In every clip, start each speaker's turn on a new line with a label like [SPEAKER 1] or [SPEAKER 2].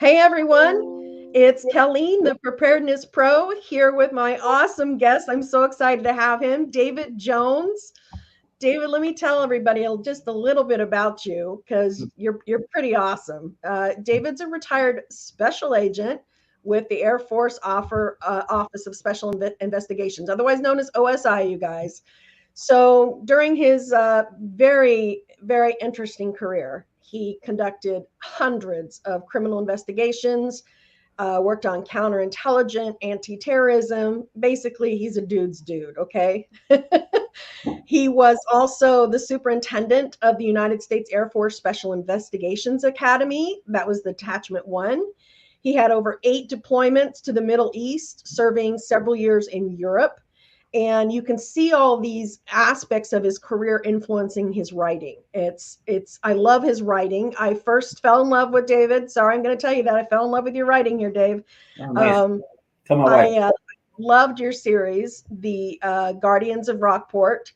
[SPEAKER 1] Hey everyone, it's Colleen, the Preparedness Pro, here with my awesome guest. I'm so excited to have him, David Jones. David, let me tell everybody just a little bit about you because you're pretty awesome. David's a retired special agent with the Air Force Office of Special Investigations, otherwise known as OSI, you guys. So during his very interesting career, he conducted hundreds of criminal investigations, worked on counterintelligence, anti-terrorism. Basically, he's a dude's dude, okay? He was also the superintendent of the United States Air Force Special Investigations Academy. That was the Detachment 1. He had over 8 deployments to the Middle East, serving several years in Europe. And you can see all these aspects of his career influencing his writing. I love his writing. I first fell in love with David. Sorry, I'm going to tell you that I fell in love with your writing here, Dave.
[SPEAKER 2] Oh, nice. Tell my wife.
[SPEAKER 1] I loved your series, The Guardians of Rockport.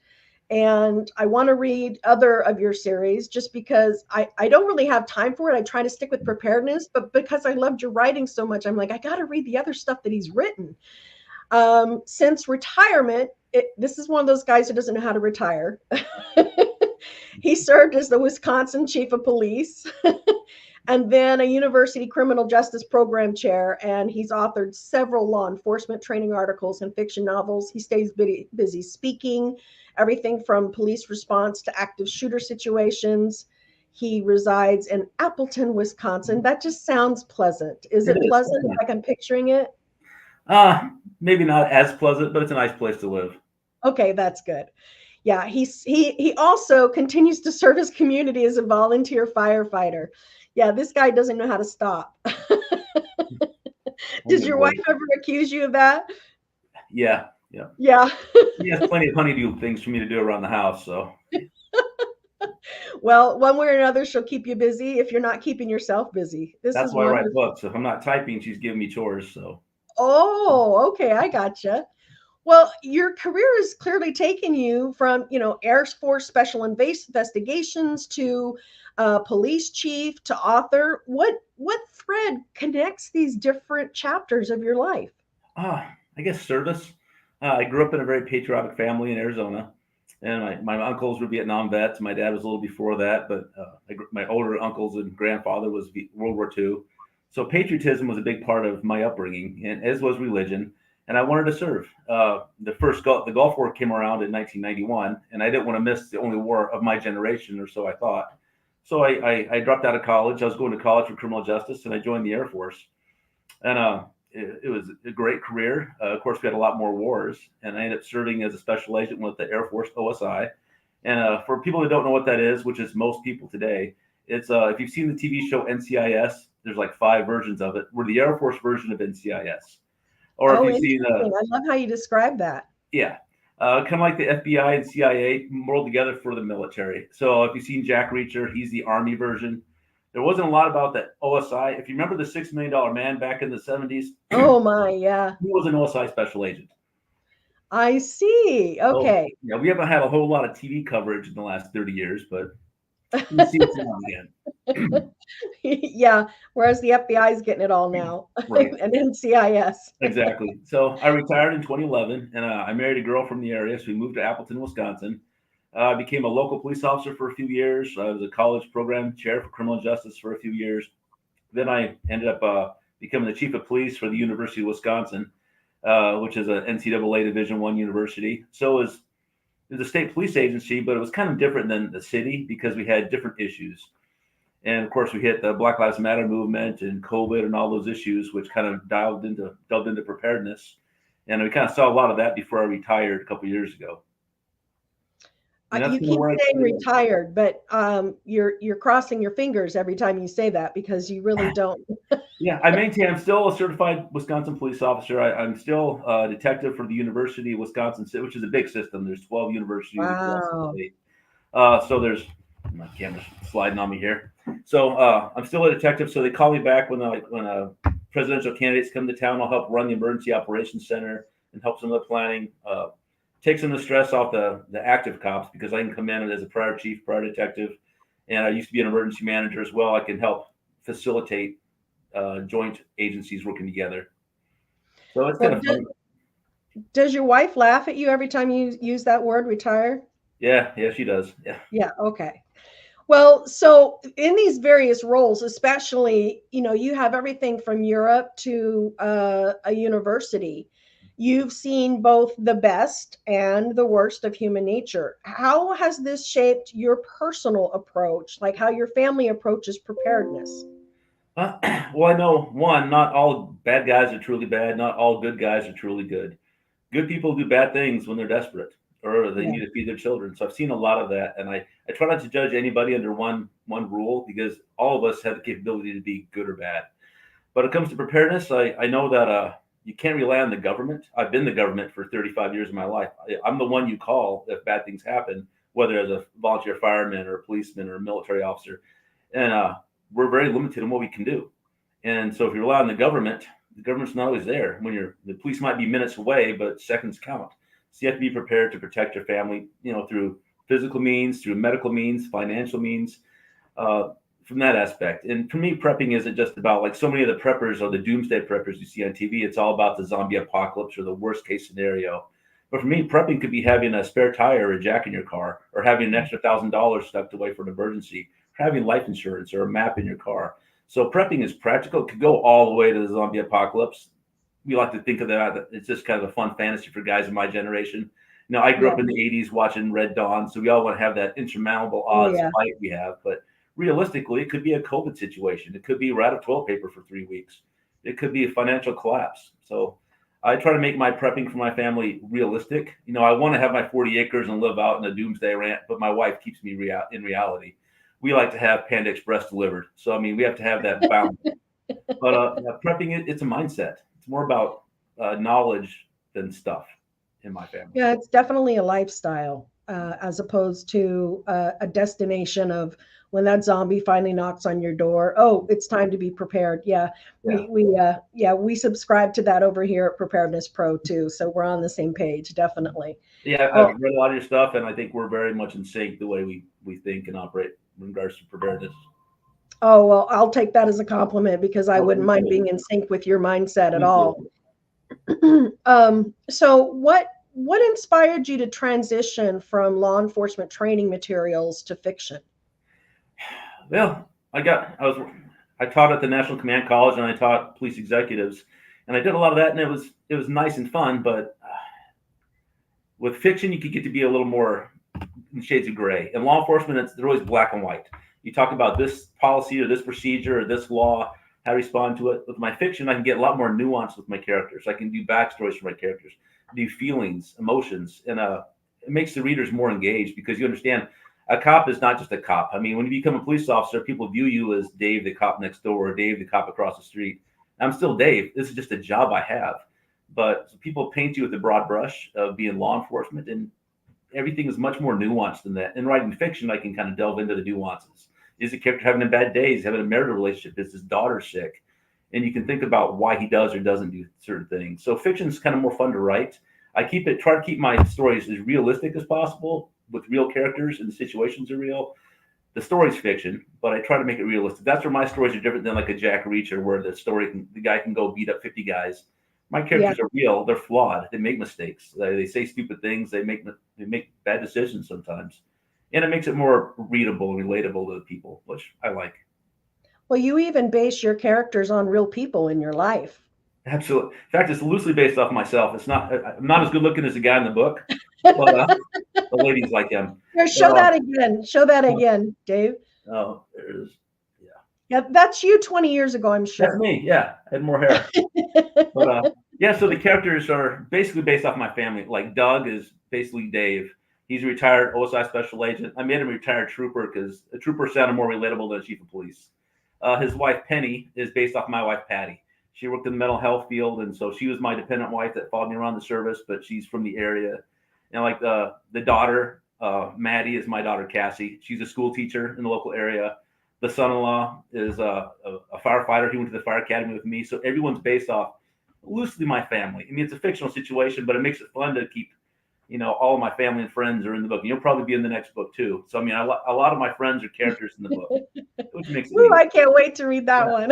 [SPEAKER 1] And I want to read other of your series just because I don't really have time for it. I try to stick with preparedness, but because I loved your writing so much, I'm like, I got to read the other stuff that he's written. Since retirement, this is one of those guys who doesn't know how to retire. He served as the Wisconsin chief of police and then a university criminal justice program chair. And he's authored several law enforcement training articles and fiction novels. He stays busy speaking, everything from police response to active shooter situations. He resides in Appleton, Wisconsin. That just sounds pleasant. Is it pleasant? Like I'm picturing it?
[SPEAKER 2] Maybe not as pleasant, but it's a nice place to live.
[SPEAKER 1] Okay, that's good. Yeah, he also continues to serve his community as a volunteer firefighter. Yeah, this guy doesn't know how to stop. Does your wife ever accuse you of that?
[SPEAKER 2] Yeah.
[SPEAKER 1] Yeah.
[SPEAKER 2] She has plenty of honeydew things for me to do around the house, so.
[SPEAKER 1] Well, one way or another, she'll keep you busy if you're not keeping yourself busy.
[SPEAKER 2] That's why I write books. If I'm not typing, she's giving me chores, so.
[SPEAKER 1] Oh, okay, I gotcha. Well, your career has clearly taken you from, Air Force Special Investigations to police chief to author. What thread connects these different chapters of your life?
[SPEAKER 2] I guess service. I grew up in a very patriotic family in Arizona, and my uncles were Vietnam vets. My dad was a little before that, but my older uncles and grandfather was World War II. So patriotism was a big part of my upbringing, and as was religion. And I wanted to serve. The Gulf War came around in 1991, and I didn't want to miss the only war of my generation, or so I thought. So I dropped out of college. I was going to college for criminal justice, and I joined the Air Force. And it was a great career. Of course, we had a lot more wars, and I ended up serving as a special agent with the Air Force OSI. And for people that don't know what that is, which is most people today, it's if you've seen the TV show NCIS, there's like 5 versions of it. We're the Air Force version of NCIS.
[SPEAKER 1] Or if you've seen, I love how you describe that.
[SPEAKER 2] Yeah, kind of like the FBI and CIA rolled together for the military. So if you've seen Jack Reacher, he's the Army version. There wasn't a lot about the OSI. If you remember the $6 Million Man back in the 70s.
[SPEAKER 1] Oh my, yeah.
[SPEAKER 2] He was an OSI special agent.
[SPEAKER 1] I see. Okay.
[SPEAKER 2] So, yeah, we haven't had a whole lot of TV coverage in the last 30 years, but we see it now again.
[SPEAKER 1] Yeah, whereas the FBI is getting it all now,
[SPEAKER 2] right?
[SPEAKER 1] And NCIS.
[SPEAKER 2] Exactly. So I retired in 2011, and I married a girl from the area. So we moved to Appleton, Wisconsin. I became a local police officer for a few years. I was a college program chair for criminal justice for a few years. Then I ended up becoming the chief of police for the University of Wisconsin, which is an NCAA Division I university. So it was a state police agency, but it was kind of different than the city because we had different issues. And of course, we hit the Black Lives Matter movement and COVID and all those issues, which kind of delved into preparedness. And we kind of saw a lot of that before I retired a couple of years ago.
[SPEAKER 1] You keep saying retired, but you're crossing your fingers every time you say that because you really don't.
[SPEAKER 2] Yeah, I'm still a certified Wisconsin police officer. I'm still a detective for the University of Wisconsin, which is a big system. There's 12 universities.
[SPEAKER 1] Wow.
[SPEAKER 2] So there's my camera's sliding on me here. So I'm still a detective. So they call me back when presidential candidates come to town. I'll help run the emergency operations center and help some of the planning. Take some of the stress off the active cops because I can come in as a prior chief, prior detective, and I used to be an emergency manager as well. I can help facilitate joint agencies working together. So it's kind
[SPEAKER 1] Well,
[SPEAKER 2] of funny.
[SPEAKER 1] does your wife laugh at you every time you use that word retire?
[SPEAKER 2] Yeah, yeah, she does. Yeah.
[SPEAKER 1] Yeah, okay. Well, so in these various roles, especially, you have everything from Europe to a university. You've seen both the best and the worst of human nature. How has this shaped your personal approach, like how your family approaches preparedness?
[SPEAKER 2] Uh, well, I know one, not all bad guys are truly bad. Not all good guys are truly good. Good people do bad things when they're desperate or they
[SPEAKER 1] Yeah,
[SPEAKER 2] need to feed their children. So I've seen a lot of that, and I try not to judge anybody under one rule because all of us have the capability to be good or bad. But when it comes to preparedness, I know that you can't rely on the government. I've been the government for 35 years of my life. I'm the one you call if bad things happen, whether as a volunteer fireman or a policeman or a military officer. And we're very limited in what we can do. And so if you rely on the government's not always there. The police might be minutes away, but seconds count. So you have to be prepared to protect your family, through physical means, through medical means, financial means, uh, from that aspect. And for me, prepping isn't just about like so many of the preppers or the doomsday preppers you see on TV. It's all about the zombie apocalypse or the worst case scenario. But for me, prepping could be having a spare tire or a jack in your car, or having an extra $1,000 stuck away for an emergency, or having life insurance or a map in your car. So prepping is practical. It could go all the way to the zombie apocalypse. We like to think of that. It's just kind of a fun fantasy for guys in my generation. I grew
[SPEAKER 1] yeah,
[SPEAKER 2] up in the '80s watching Red Dawn, so we all want to have that insurmountable
[SPEAKER 1] oh
[SPEAKER 2] odds
[SPEAKER 1] yeah.
[SPEAKER 2] fight we have. But realistically, it could be a COVID situation. It could be we're out of toilet paper for 3 weeks. It could be a financial collapse. So I try to make my prepping for my family realistic. I want to have my 40 acres and live out in a doomsday rant, but my wife keeps me in reality. We like to have Panda Express delivered. So, I mean, we have to have that balance. But yeah, prepping, it's a mindset. It's more about knowledge than stuff in my family.
[SPEAKER 1] Yeah, it's definitely a lifestyle, as opposed to a destination of when that zombie finally knocks on your door. Oh, it's time to be prepared. Yeah,
[SPEAKER 2] Yeah.
[SPEAKER 1] we subscribe to that over here at Preparedness Pro too. So we're on the same page, definitely.
[SPEAKER 2] Yeah, I've
[SPEAKER 1] Well,
[SPEAKER 2] read a lot of your stuff, and I think we're very much in sync the way we think and operate in regards to preparedness.
[SPEAKER 1] oh well, I'll take that as a compliment because I
[SPEAKER 2] Oh,
[SPEAKER 1] wouldn't
[SPEAKER 2] thank
[SPEAKER 1] mind
[SPEAKER 2] you.
[SPEAKER 1] being in sync with your mindset at
[SPEAKER 2] Thank
[SPEAKER 1] all.
[SPEAKER 2] you.
[SPEAKER 1] So what inspired you to transition from law enforcement training materials to fiction?
[SPEAKER 2] Well, I taught at the National Command College, and I taught police executives, and I did a lot of that, and it was nice and fun. But with fiction, you could get to be a little more in shades of gray. In law enforcement, they're always black and white. You talk about this policy or this procedure or this law, how to respond to it. With my fiction, I can get a lot more nuance with my characters. I can do backstories for my characters, do feelings, emotions, and it makes the readers more engaged because you understand a cop is not just a cop. I mean, when you become a police officer, people view you as Dave, the cop next door, or Dave, the cop across the street. I'm still Dave. This is just a job I have. But people paint you with a broad brush of being law enforcement, and everything is much more nuanced than that. In writing fiction, I can kind of delve into the nuances. Is the character having a bad day? Is he having a marital relationship? Is his daughter sick? And you can think about why he does or doesn't do certain things. So fiction is kind of more fun to write. Try to keep my stories as realistic as possible with real characters and the situations are real. The story's fiction, but I try to make it realistic. That's where my stories are different than like a Jack Reacher, where the guy can go beat up 50 guys. My
[SPEAKER 1] Yeah.
[SPEAKER 2] characters are real. They're flawed. They make mistakes. They say stupid things. They make bad decisions sometimes, and it makes it more readable and relatable to the people, which I like.
[SPEAKER 1] Well, you even base your characters on real people in your life.
[SPEAKER 2] Absolutely. In fact, it's loosely based off myself. It's not. I'm not as good looking as the guy in the book, but the ladies like him.
[SPEAKER 1] Here,
[SPEAKER 2] But
[SPEAKER 1] show that again. Show that again, Dave.
[SPEAKER 2] there's yeah,
[SPEAKER 1] Yeah, that's you 20 years ago, I'm
[SPEAKER 2] that's
[SPEAKER 1] sure.
[SPEAKER 2] me. Yeah, I had more hair. But yeah, so the characters are basically based off my family. Like Doug is basically Dave. He's a retired OSI special agent. I made him a retired trooper because a trooper sounded more relatable than a chief of police. His wife Penny is based off my wife Patty. She worked in the mental health field, and so she was my dependent wife that followed me around the service. But she's from the area, and like the daughter Maddie is my daughter Cassie. She's a school teacher in the local area. The son-in-law is a firefighter. He went to the fire academy with me. So everyone's based off loosely my family. I mean, it's a fictional situation, but it makes it fun to keep all of my family and friends are in the book. And you'll probably be in the next book too. So I mean, a lot of my friends are characters in the book, which makes it
[SPEAKER 1] Ooh,
[SPEAKER 2] neat.
[SPEAKER 1] I can't wait to read that
[SPEAKER 2] Yeah.
[SPEAKER 1] one.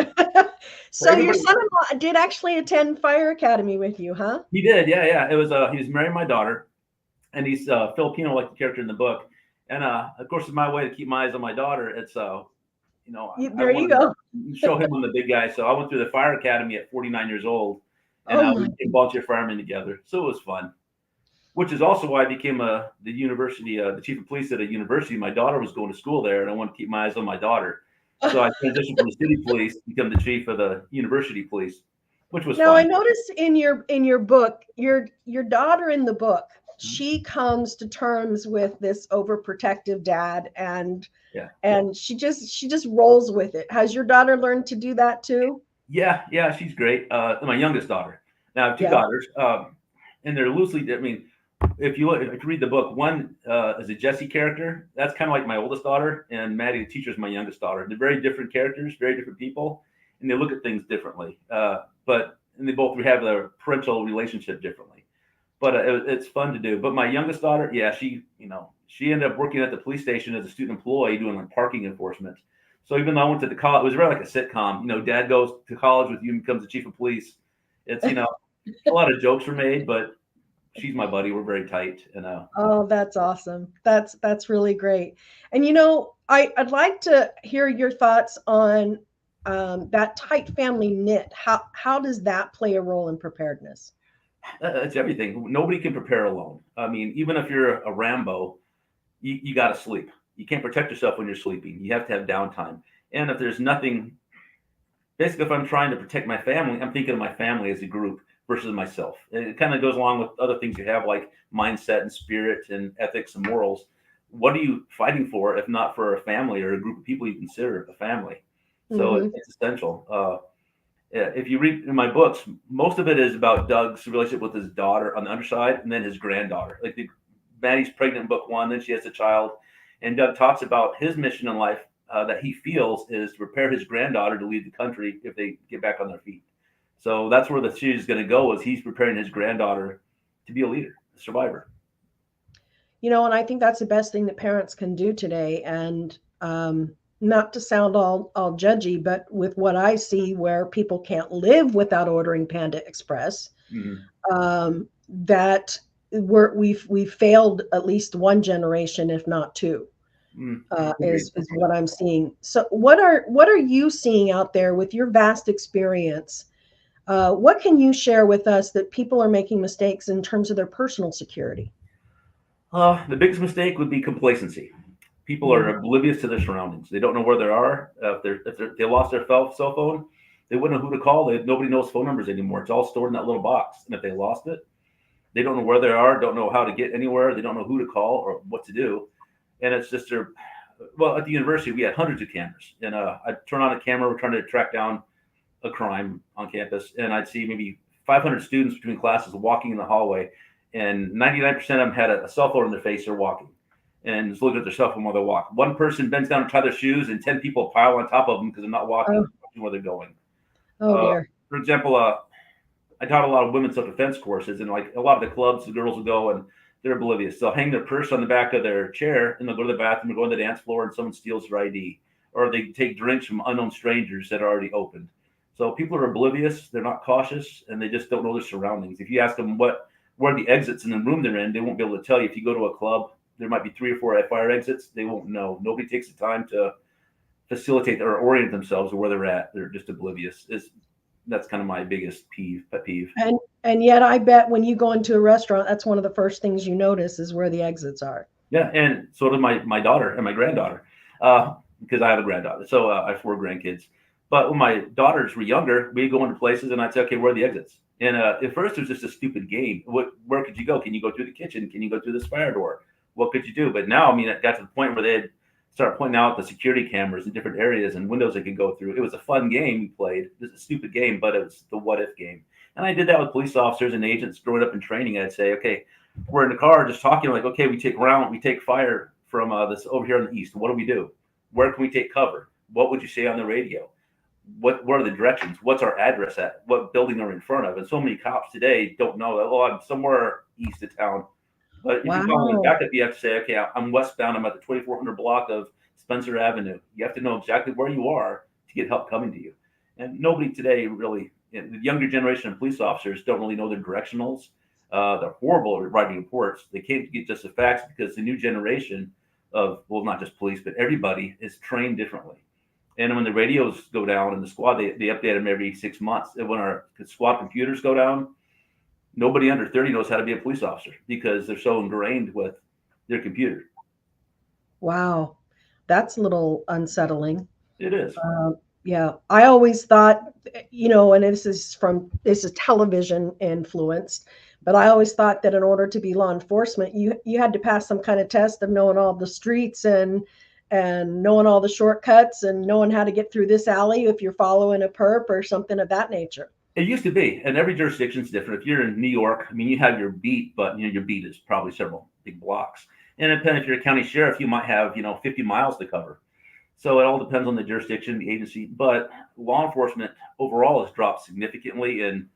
[SPEAKER 2] So
[SPEAKER 1] So your
[SPEAKER 2] everybody,
[SPEAKER 1] son-in-law did actually attend Fire Academy with you, huh?
[SPEAKER 2] he did, yeah, yeah. It was he was marrying my daughter, and he's Filipino like the character in the book. And of course, it's my way to keep my eyes on my daughter. It's I
[SPEAKER 1] There you
[SPEAKER 2] wanted
[SPEAKER 1] go.
[SPEAKER 2] to show him I'm the big guy. So I went through the fire academy at 49 years old, and
[SPEAKER 1] Oh
[SPEAKER 2] we
[SPEAKER 1] my.
[SPEAKER 2] became volunteer firemen together. So it was fun. Which is also why I became the university, the chief of police at a university. My daughter was going to school there, and I wanted to keep my eyes on my daughter. So I transitioned from the city police to become the chief of the university police, which was
[SPEAKER 1] Now I
[SPEAKER 2] fun.
[SPEAKER 1] noticed in your book, your daughter in the book, she comes to terms with this overprotective dad,
[SPEAKER 2] Yeah,
[SPEAKER 1] and she just rolls with it. Has your daughter learned to do that too?
[SPEAKER 2] yeah, yeah. She's great. My youngest daughter. Now I have two
[SPEAKER 1] Yeah.
[SPEAKER 2] daughters, and they're loosely. I mean, if you look, if you read the book, one is a Jessie character. That's kind of like my oldest daughter, and Maddie, the teacher, is my youngest daughter. They're very different characters, very different people, and they look at things differently. But and they both have their parental relationship differently. But it's fun to do. But my youngest daughter, yeah, she ended up working at the police station as a student employee doing like parking enforcement. So even though I went to the college, it was really like a sitcom. Dad goes to college with you and becomes the chief of police. It's a lot of jokes were made, but she's my buddy. We're very tight, and
[SPEAKER 1] Oh, that's awesome. That's really great. And I'd like to hear your thoughts on that tight family knit. How does that play a role in preparedness?
[SPEAKER 2] it's everything. Nobody can prepare alone. I mean, even if you're a Rambo, you got to sleep. You can't protect yourself when you're sleeping. You have to have downtime. And if there's nothing, basically, if I'm trying to protect my family, I'm thinking of my family as a group versus myself. And it kind of goes along with other things you have, like mindset and spirit and ethics and morals. What are you fighting for if not for a family or a group of people you consider a family? So
[SPEAKER 1] Hmm.
[SPEAKER 2] it's essential. If you read in my books, most of it is about Doug's relationship with his daughter on the underside, and then his granddaughter. Like Maddie's pregnant in book one, then she has a child, and Doug talks about his mission in life that he feels is to prepare his granddaughter to lead the country if they get back on their feet. So that's where the series is going to go. Is he's preparing his granddaughter to be a leader, a survivor.
[SPEAKER 1] And I think that's the best thing that parents can do today. And not to sound all judgy, but with what I see, where people can't live without ordering Panda Express,
[SPEAKER 2] Mm-hmm.
[SPEAKER 1] that we've failed at least one generation, if not two.
[SPEAKER 2] Agreed.
[SPEAKER 1] Is what I'm seeing. So what are you seeing out there with your vast experience? What can you share with us that people are making mistakes in terms of their personal security?
[SPEAKER 2] The biggest mistake would be complacency. People are
[SPEAKER 1] Mm.
[SPEAKER 2] oblivious to their surroundings. They don't know where they are. If they lost their cell phone, they wouldn't know who to call. Nobody knows phone numbers anymore. It's all stored in that little box. And if they lost it, they don't know where they are. Don't know how to get anywhere. They don't know who to call or what to do. And it's just their. Well, at the university, we had hundreds of cameras, and I'd turn on a camera. We're trying to track down a crime on campus, and I'd see maybe 500 students between classes walking in the hallway, and 99% of them had a cell phone in their face. They're walking and just looking at their cell phone while they walk. One person bends down to tie their shoes, and 10 people pile on top of them because they're not
[SPEAKER 1] Oh,
[SPEAKER 2] walking, watching where they're going.
[SPEAKER 1] oh dear.
[SPEAKER 2] For example, I taught a lot of women's self-defense courses, and like a lot of the clubs, the girls will go and they're oblivious. They'll hang their purse on the back of their chair, and they'll go to the bathroom or go on the dance floor, and someone steals their ID, or they take drinks from unknown strangers that are already opened. So people are oblivious, they're not cautious, and they just don't know their surroundings. If you ask them where are the exits in the room they're in, they won't be able to tell you. If you go to a club, there might be 3 or 4 fire exits. They won't know. Nobody takes the time to facilitate or orient themselves or where they're at. They're just oblivious. That's kind of my biggest pet peeve.
[SPEAKER 1] And yet I bet when you go into a restaurant, that's one of the first things you notice is where the exits are.
[SPEAKER 2] Yeah, and so did my daughter and my granddaughter, because I have a granddaughter. So I have 4 grandkids. But when my daughters were younger, we'd go into places and I'd say, okay, where are the exits? And at first it was just a stupid game. Where could you go? Can you go through the kitchen? Can you go through this fire door? What could you do? But now, I mean, it got to the point where they had started pointing out the security cameras in different areas and windows they could go through. It was a fun game we played. It was a stupid game, but it was the what if game. And I did that with police officers and agents growing up in training. I'd say, okay, we're in the car just talking like, okay, we take fire from this over here in the east. What do we do? Where can we take cover? What would you say on the radio? What are the directions? What's our address at? What building are we in front of? And so many cops today don't know that. Oh, I'm somewhere east of town. But if you call in a
[SPEAKER 1] Wow.
[SPEAKER 2] backup, you have to say, okay, I'm westbound. I'm at the 2400 block of Spencer Avenue. You have to know exactly where you are to get help coming to you. And nobody today really, the younger generation of police officers don't really know their directionals. They're horrible at writing reports. They can't get just the facts because the new generation of, well, not just police, but everybody is trained differently. And when the radios go down in the squad, they update them every 6 months. And when our squad computers go down, nobody under 30 knows how to be a police officer because they're so ingrained with their computer.
[SPEAKER 1] Wow. That's a little unsettling.
[SPEAKER 2] It is.
[SPEAKER 1] Yeah, I always thought, and this is television influenced, but I always thought that in order to be law enforcement, you had to pass some kind of test of knowing all the streets and knowing all the shortcuts and knowing how to get through this alley if you're following a perp or something of that nature.
[SPEAKER 2] It used to be, and every jurisdiction is different. If you're in New York, I mean, you have your beat, but your beat is probably several big blocks. And depending if you're a county sheriff, you might have 50 miles to cover. So it all depends on the jurisdiction, the agency. But law enforcement overall has dropped significantly in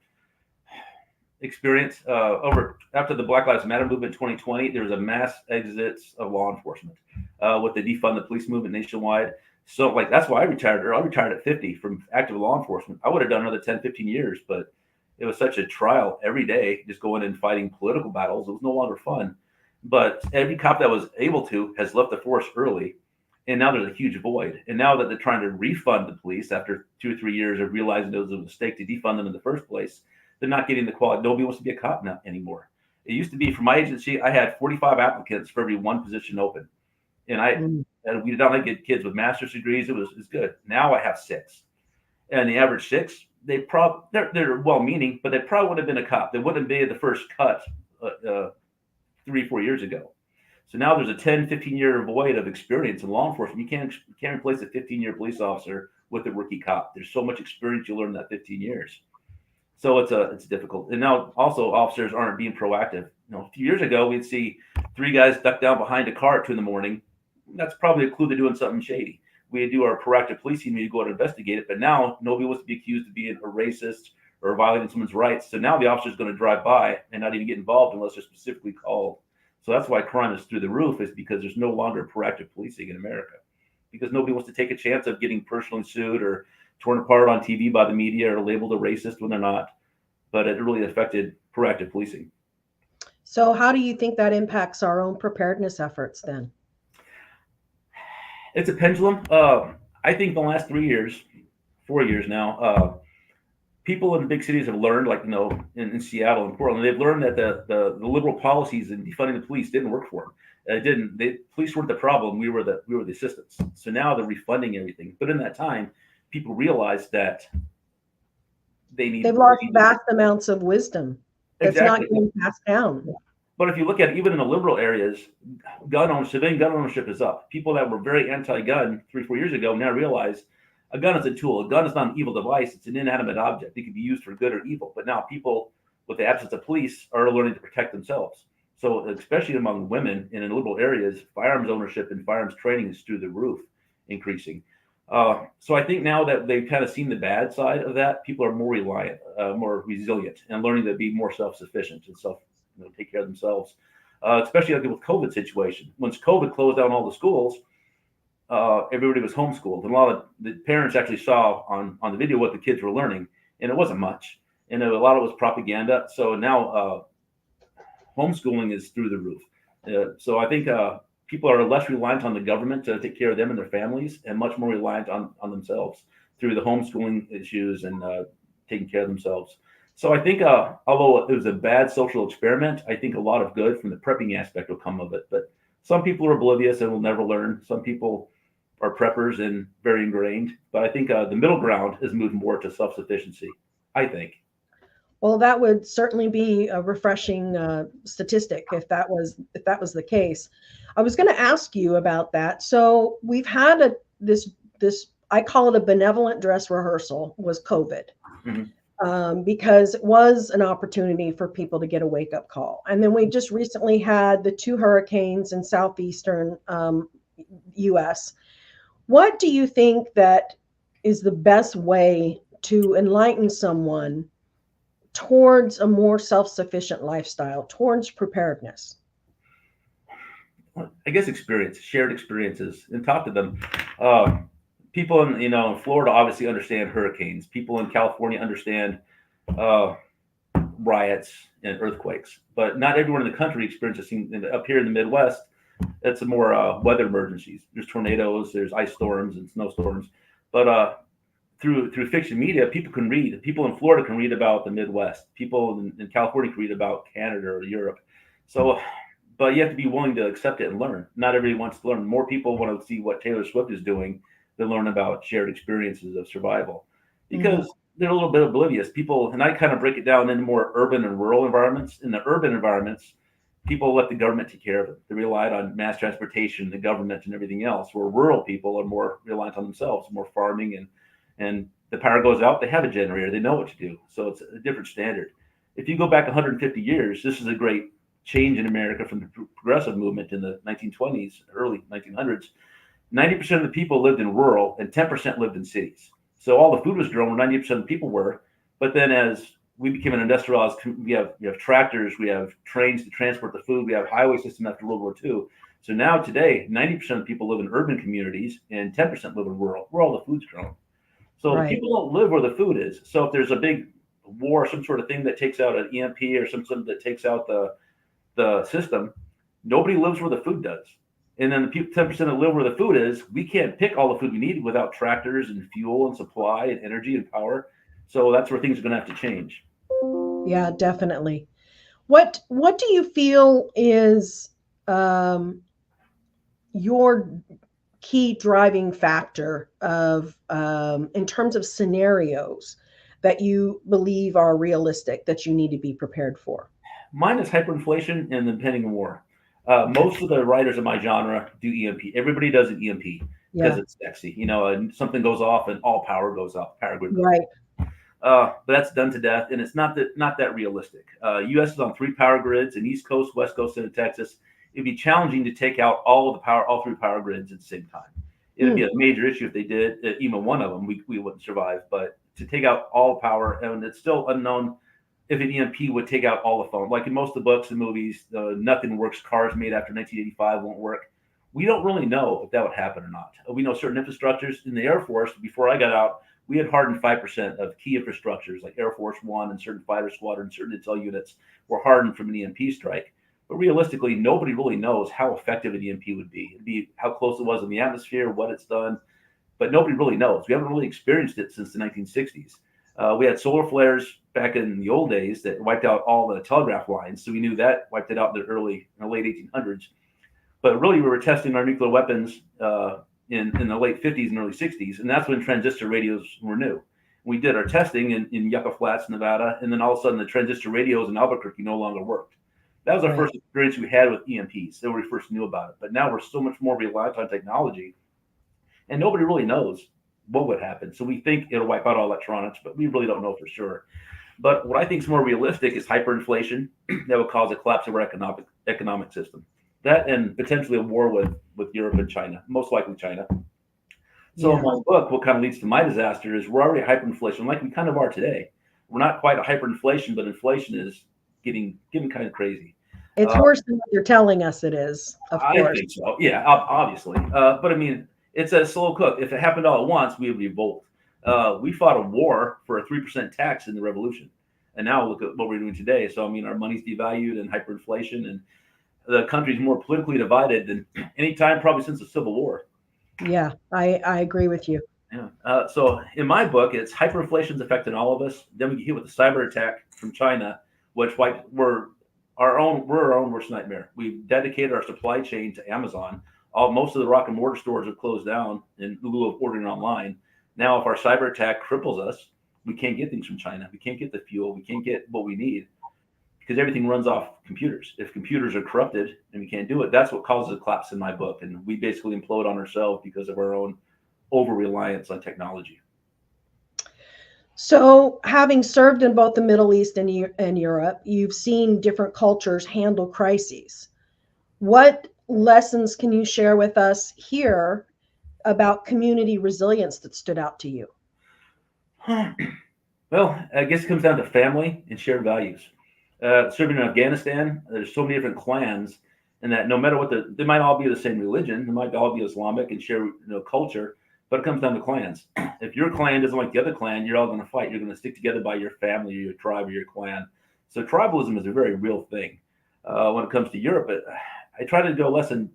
[SPEAKER 2] experience. Over after the Black Lives Matter movement in 2020, there was a mass exits of law enforcement with the defund the police movement nationwide. So like that's why I retired. Or I retired at 50 from active law enforcement. I would have done another 10, 15 years, but it was such a trial every day, just going and fighting political battles. It was no longer fun. But every cop that was able to has left the force early, and now there's a huge void. And now that they're trying to refund the police after 2 or 3 years of realizing it was a mistake to defund them in the first place, they're not getting the quality. Nobody wants to be a cop now anymore. It used to be for my agency, I had 45 applicants for every one position open, and
[SPEAKER 1] Mm.
[SPEAKER 2] we did not like get kids with master's degrees. It was good. Now I have six, and the average six, they're well-meaning, but they probably would have been a cop. They wouldn't be the first cut 3, 4 years ago. So now there's a 10, 15-year void of experience in law enforcement. You can't replace a 15-year police officer with a rookie cop. There's so much experience you learn in that 15 years. So it's difficult. And now also officers aren't being proactive. A few years ago we'd see three guys duck down behind a car at 2 in the morning. That's probably a clue they're doing something shady. We do our proactive policing, we go out and investigate it. But now nobody wants to be accused of being a racist or violating someone's rights. So now the officer's going to drive by and not even get involved unless they're specifically called. So that's why crime is through the roof, is because there's no longer proactive policing in America, because nobody wants to take a chance of getting personally sued or torn apart on TV by the media or labeled a racist when they're not. But it really affected proactive policing.
[SPEAKER 1] So how do you think that impacts our own preparedness efforts then?
[SPEAKER 2] It's a pendulum. I think the last 3 years, 4 years now, people in the big cities have learned, like in Seattle and Portland, they've learned that the liberal policies in defunding the police didn't work for them. It didn't. Police weren't the problem. We were the assistants. So now they're refunding everything. But in that time, people realized that
[SPEAKER 1] They've lost vast amounts of wisdom that's not
[SPEAKER 2] exactly.
[SPEAKER 1] getting passed down.
[SPEAKER 2] But if you look at it, even in the liberal areas, civilian gun ownership is up. People that were very anti-gun 3, 4 years ago now realize a gun is a tool. A gun is not an evil device. It's an inanimate object. It can be used for good or evil. But now people, with the absence of police, are learning to protect themselves. So especially among women in liberal areas, firearms ownership and firearms training is through the roof, increasing. So I think now that they've kind of seen the bad side of that, people are more reliant, more resilient, and learning to be more self-sufficient and take care of themselves. Especially like with COVID situation. Once COVID closed down all the schools, everybody was homeschooled, and a lot of the parents actually saw on the video what the kids were learning, and it wasn't much, and a lot of it was propaganda. So now homeschooling is through the roof. So I think people are less reliant on the government to take care of them and their families, and much more reliant on themselves through the homeschooling issues and taking care of themselves. So I think although it was a bad social experiment, I think a lot of good from the prepping aspect will come of it. But some people are oblivious and will never learn. Some people are preppers and very ingrained. But I think the middle ground is moved more to self-sufficiency, I think.
[SPEAKER 1] Well, that would certainly be a refreshing statistic if that was the case. I was going to ask you about that. So we've had this I call it a benevolent dress rehearsal, was COVID.
[SPEAKER 2] Mm-hmm.
[SPEAKER 1] Because it was an opportunity for people to get a wake-up call. And then we just recently had the 2 hurricanes in southeastern U.S. What do you think that is the best way to enlighten someone towards a more self-sufficient lifestyle, towards preparedness?
[SPEAKER 2] I guess shared experiences, and talk to them. Um, People in in Florida obviously understand hurricanes. People in California understand uh, riots and earthquakes, but not everyone in the country experiences. Up here in the Midwest, it's a more weather emergencies. There's tornadoes, there's ice storms and snowstorms, but through fiction media, people can read. People in Florida can read about the Midwest. People in California can read about Canada or Europe. So, but you have to be willing to accept it and learn. Not everybody wants to learn. More people want to see what Taylor Swift is doing than learn about shared experiences of survival,
[SPEAKER 1] Mhm.
[SPEAKER 2] because they're a little bit oblivious. People, and I kind of break it down into more urban and rural environments. In the urban environments, people let the government take care of it. They relied on mass transportation, the government, and everything else. Where rural people are more reliant on themselves, more farming, and the power goes out, they have a generator, they know what to do. So it's a different standard. If you go back 150 years, this is a great change in America from the progressive movement in the 1920s, early 1900s. 90% of the people lived in rural and 10% lived in cities. So all the food was grown where 90% of the people were. But then as we became an industrialized, we have tractors, we have trains to transport the food, we have highway system after World War II. So now today, 90% of people live in urban communities and 10% live in rural, where all the food's grown. So the
[SPEAKER 1] Right.
[SPEAKER 2] people don't live where the food is. So if there's a big war, some sort of thing that takes out an EMP or something that takes out the system, nobody lives where the food does. And then the people, 10% that live where the food is, we can't pick all the food we need without tractors and fuel and supply and energy and power. So that's where things are going to have to change.
[SPEAKER 1] Yeah, definitely. What do you feel is um, your key driving factor of in terms of scenarios that you believe are realistic that you need to be prepared for?
[SPEAKER 2] Mine is hyperinflation and the impending war. Most of the writers of my genre do EMP. Everybody does an EMP because
[SPEAKER 1] Yeah,
[SPEAKER 2] it's sexy. And something goes off and all power goes off, power grid goes.
[SPEAKER 1] right.
[SPEAKER 2] But that's done to death, and it's not that realistic. U.S. is on three power grids, and East Coast, West Coast, and Texas. It'd be challenging to take out all three power grids at the same time. It'd be
[SPEAKER 1] Hmm.
[SPEAKER 2] a major issue if they did even one of them. We wouldn't survive. But to take out all the power, and it's still unknown if an EMP would take out all the phone. Like in most of the books and movies, nothing works. Cars made after 1985 won't work. We don't really know if that would happen or not. We know certain infrastructures in the Air Force. Before I got out, we had hardened 5% of key infrastructures like Air Force One and certain fighter squadrons, certain intel units were hardened from an EMP strike. But realistically, nobody really knows how effective an EMP would be. It'd be how close it was in the atmosphere, what it's done, but nobody really knows. We haven't really experienced it since the 1960s. We had solar flares back in the old days that wiped out all the telegraph lines, so we knew that wiped it out in the late 1800s. But really, we were testing our nuclear weapons in the late 50s and early 60s, and that's when transistor radios were new. We did our testing in Yucca Flats, Nevada, and then all of a sudden the transistor radios in Albuquerque no longer worked. That was our
[SPEAKER 1] Right.
[SPEAKER 2] first experience we had with EMPs. Then we first knew about it. But now we're so much more reliant on technology, and nobody really knows what would happen. So we think it'll wipe out all electronics, but we really don't know for sure. But what I think is more realistic is hyperinflation that will cause a collapse of our economic system. That and potentially a war with Europe and China, most likely China. So in
[SPEAKER 1] Yeah.
[SPEAKER 2] my book, what kind of leads to my disaster is we're already hyperinflation, like we kind of are today. We're not quite a hyperinflation, but inflation is getting kind of crazy.
[SPEAKER 1] It's
[SPEAKER 2] Uh,
[SPEAKER 1] worse than what you're telling us it is, of
[SPEAKER 2] I
[SPEAKER 1] course.
[SPEAKER 2] think so. Yeah, obviously. But I mean, it's a slow cook. If it happened all at once, we would revolt. We fought a war for a 3% tax in the revolution, and now look at what we're doing today. So I mean, our money's devalued and hyperinflation, and the country's more politically divided than any time probably since the Civil War.
[SPEAKER 1] Yeah, I agree with you.
[SPEAKER 2] Yeah. So in my book, it's hyperinflation's affecting all of us. Then we get hit with a cyber attack from China, which we're our own worst nightmare. We've dedicated our supply chain to Amazon. Most of the rock and mortar stores have closed down in lieu of ordering online. Now, if our cyber attack cripples us, we can't get things from China. We can't get the fuel. We can't get what we need because everything runs off computers. If computers are corrupted and we can't do it, that's what causes a collapse in my book. And we basically implode on ourselves because of our own over reliance on technology.
[SPEAKER 1] So, having served in both the Middle East and Europe, you've seen different cultures handle crises. What lessons can you share with us here about community resilience that stood out to you?
[SPEAKER 2] Well, I guess it comes down to family and shared values. Serving in Afghanistan, there's so many different clans, and that no matter what they might all be the same religion, they might all be Islamic and share culture, but it comes down to clans. If your clan doesn't like the other clan, you're all going to fight. You're going to stick together by your family, or your tribe, or your clan. So tribalism is a very real thing. When it comes to Europe, I try to go less in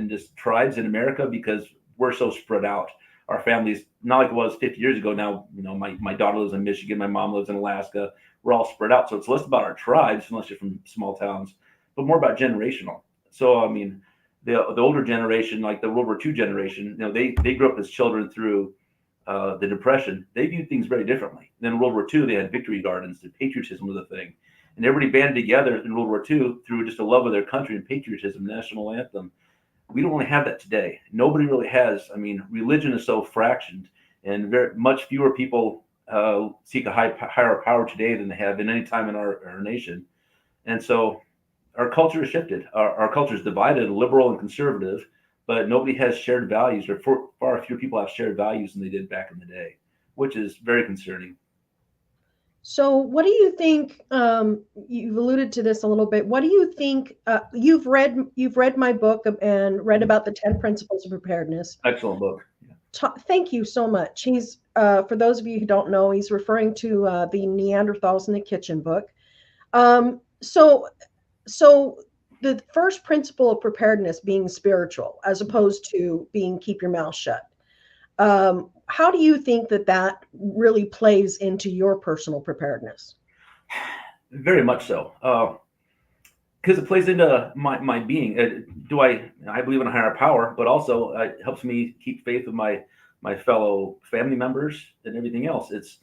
[SPEAKER 2] just tribes in America because we're so spread out. Our families, not like it was 50 years ago. Now, my daughter lives in Michigan, my mom lives in Alaska. We're all spread out, so it's less about our tribes, unless you're from small towns, but more about generational. So, I mean, the older generation, like the World War II generation, they grew up as children through the Depression. They viewed things very differently. Then in World War II, they had victory gardens, and patriotism was a thing, and everybody banded together in World War II through just a love of their country and patriotism, national anthem. We don't really have that today. Nobody really has. I mean, religion is so fractioned, and very much fewer people seek a higher power today than they have in any time in our nation. And so our culture has shifted. Our culture is divided, liberal and conservative, but nobody has shared values, or far fewer people have shared values than they did back in the day, which is very concerning.
[SPEAKER 1] So, what do you think? You've alluded to this a little bit. What do you think? You've read my book and read about the 10 principles of preparedness.
[SPEAKER 2] Excellent book.
[SPEAKER 1] Thank you so much. He's for those of you who don't know, he's referring to the Neanderthals in the Kitchen book. So, so the first principle of preparedness being spiritual, as opposed to being keep your mouth shut. How do you think that really plays into your personal preparedness?
[SPEAKER 2] Very much so, because it plays into my being. I believe in a higher power, but also it helps me keep faith with my fellow family members and everything else. It's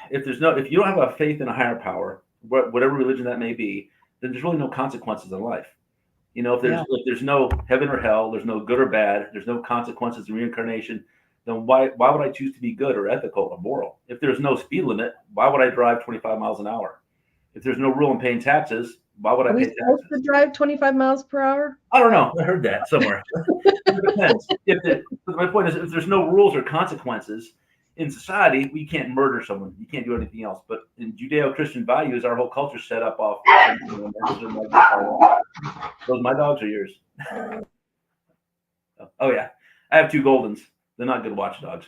[SPEAKER 2] if you don't have a faith in a higher power, whatever religion that may be, then there's really no consequences in life. If there's no heaven or hell, there's no good or bad, there's no consequences in reincarnation, then why would I choose to be good or ethical or moral? If there's no speed limit, why would I drive 25 miles an hour? If there's no rule in paying taxes, why would I
[SPEAKER 1] Are we
[SPEAKER 2] pay
[SPEAKER 1] supposed to
[SPEAKER 2] taxes?
[SPEAKER 1] drive 25 miles per hour?
[SPEAKER 2] I don't know. I heard that somewhere. It depends. But my point is, if there's no rules or consequences in society, we can't murder someone. You can't do anything else. But in Judeo-Christian values, our whole culture is set up off. Those my dogs are yours. Oh yeah, I have two Goldens. They're not good watchdogs,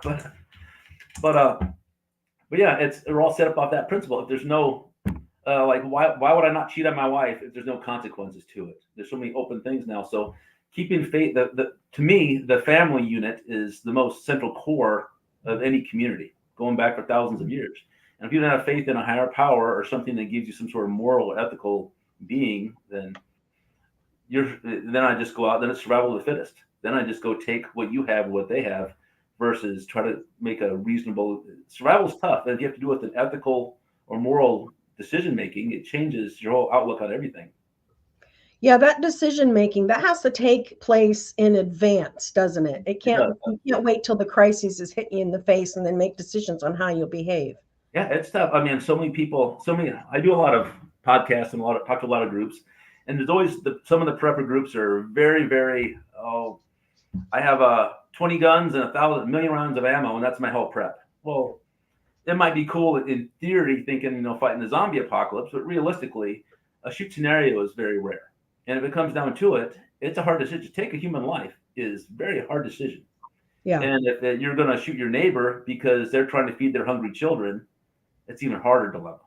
[SPEAKER 2] but but uh, but yeah, they're all set up off that principle. If there's no why would I not cheat on my wife if there's no consequences to it? There's so many open things now. So keeping faith, to me, the family unit is the most central core of any community, going back for thousands of years. And if you don't have faith in a higher power or something that gives you some sort of moral or ethical being, then I just go out. Then it's survival of the fittest. Then I just go take what you have, what they have, versus try to make a reasonable. Survival is tough, and if you have to do it with an ethical or moral decision making, it changes your whole outlook on everything.
[SPEAKER 1] Yeah, that decision making that has to take place in advance, doesn't it?
[SPEAKER 2] Does.
[SPEAKER 1] You can't wait till the crisis is hitting you in the face and then make decisions on how you'll behave.
[SPEAKER 2] Yeah, it's tough. I mean, so many people, I do a lot of podcasts and talk to a lot of groups, and there's always some of the prepper groups are very, very, I have 20 guns and 1,000 million rounds of ammo, and that's my whole prep. Well, it might be cool in theory, thinking, fighting the zombie apocalypse, but realistically, a shoot scenario is very rare. And if it comes down to it, it's a hard decision. To take a human life is a very hard decision.
[SPEAKER 1] Yeah.
[SPEAKER 2] And if you're going to shoot your neighbor because they're trying to feed their hungry children, it's even harder dilemma.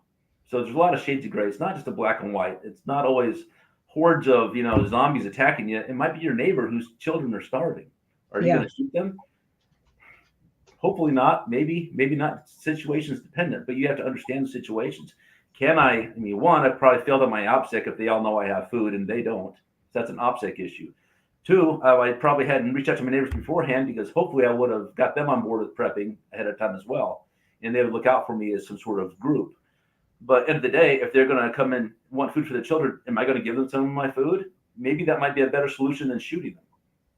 [SPEAKER 2] So there's a lot of shades of gray. It's not just a black and white. It's not always hordes of zombies attacking you. It might be your neighbor whose children are starving. Are you going to shoot them? Hopefully not. Maybe not. Situations dependent, but you have to understand the situations. One, I've probably failed on my OPSEC if they all know I have food and they don't. So that's an OPSEC issue. Two, I probably hadn't reached out to my neighbors beforehand because hopefully I would have got them on board with prepping ahead of time as well. And they would look out for me as some sort of group. But at the end of the day, if they're going to come in, want food for their children, am I going to give them some of my food? Maybe that might be a better solution than shooting